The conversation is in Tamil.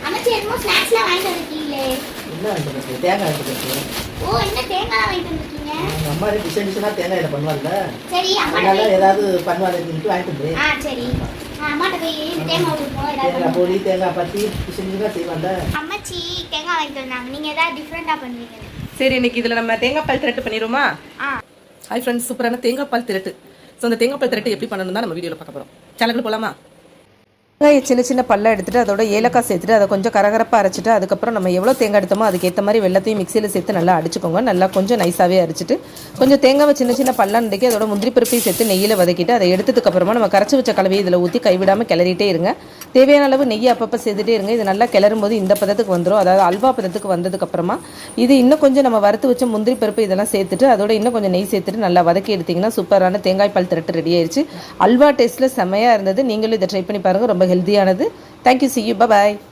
அம்மாச்சி என்னமோ ஸ்நாக்ஸ்லாம் வாங்கிட்டு வந்திருக்கீங்களே. என்ன வாங்கிட்டு வந்திருக்கீங்க? தேங்காய் வாங்கிட்டு வந்திருக்கீங்க. ஓ, என்ன தேங்காய் வாங்கிட்டு வந்திருக்கீங்க? அம்மா டிசைன் டிசைனாக தேங்காயில் பண்ணுவாங்கல்ல, சரி அதனால ஏதாவது பண்ணுவாங்கன்னு வாங்கிட்டு வந்து. சரி, அம்மாட்ட போய் தேங்காய் கொடுப்போம். தேங்காய் பொடி, தேங்காய் பத்தி டிசைன் டிசைனாக செய்வாங்க. அம்மாச்சி தேங்காய் வாங்கிட்டு வந்தாங்க. நீங்கள் ஏதாவது டிஃப்ரெண்ட்டாக பண்ணுவீங்க. சரி, இன்னைக்கு இதில் நம்ம தேங்காய் பால் திரட்டு பண்ணிடுவோமா? ஹாய் ஃப்ரெண்ட்ஸ், சூப்பரான தேங்காய் பால் திரட்டு. ஸோ அந்த தேங்காய் பால் திரட்டு எப்படி பண்ணணும் தான் நம்ம வீடியோவில் பார்க்க போகிறோம். சேனலுக்கு போகலாமா? வெங்காயம் சின்ன சின்ன பல்ல எடுத்துகிட்டு அதோட ஏலக்காய் சேர்த்துட்டு அதை கொஞ்சம் கரகரப்பாக அரைச்சிட்டு அதுக்கப்புறம் நம்ம எவ்வளோ தேங்காய் எடுத்தோமோ அதுக்கேற்ற மாதிரி வெள்ளத்தையும் மிக்சியில் சேர்த்து நல்லா அடிச்சுக்கோங்க. நல்லா கொஞ்சம் நைஸாகவே அரைச்சிட்டு கொஞ்சம் தேங்காவை சின்ன சின்ன பல்லாம் நடுக்கி அதோட முந்திரி பருப்பையும் சேர்த்து நெய்யில் வதக்கிட்டு அதை எடுத்ததுக்கப்புறமா நம்ம கரைச்சி வச்ச கலவையை இதில் ஊற்றி கைவிடாமல் கிளறிட்டே இருங்க. தேவையான அளவு நெய்யை அப்பப்போ சேர்த்துட்டே இருங்க. இது நல்லா கிளறும் போது இந்த பதத்துக்கு வந்துடும், அதாவது அல்வா பதத்துக்கு வந்ததுக்கப்புறமா இது இன்னும் கொஞ்சம் நம்ம வறுத்து வச்ச முந்திரி பருப்பு இதெல்லாம் சேர்த்துட்டு அதோட இன்னும் கொஞ்சம் நெய் சேர்த்துட்டு நல்லா வதக்கி எடுத்திங்கன்னா சூப்பரான தேங்காய் பால் திரட்டு ரெடி ஆயிடுச்சு. அல்வா டேஸ்ட்டில் செம்மையாக இருந்தது. நீங்களும் இதை ட்ரை பண்ணி பாருங்கள், ரொம்ப ஹெல்த்தியானது. Thank you. See you. Bye-bye.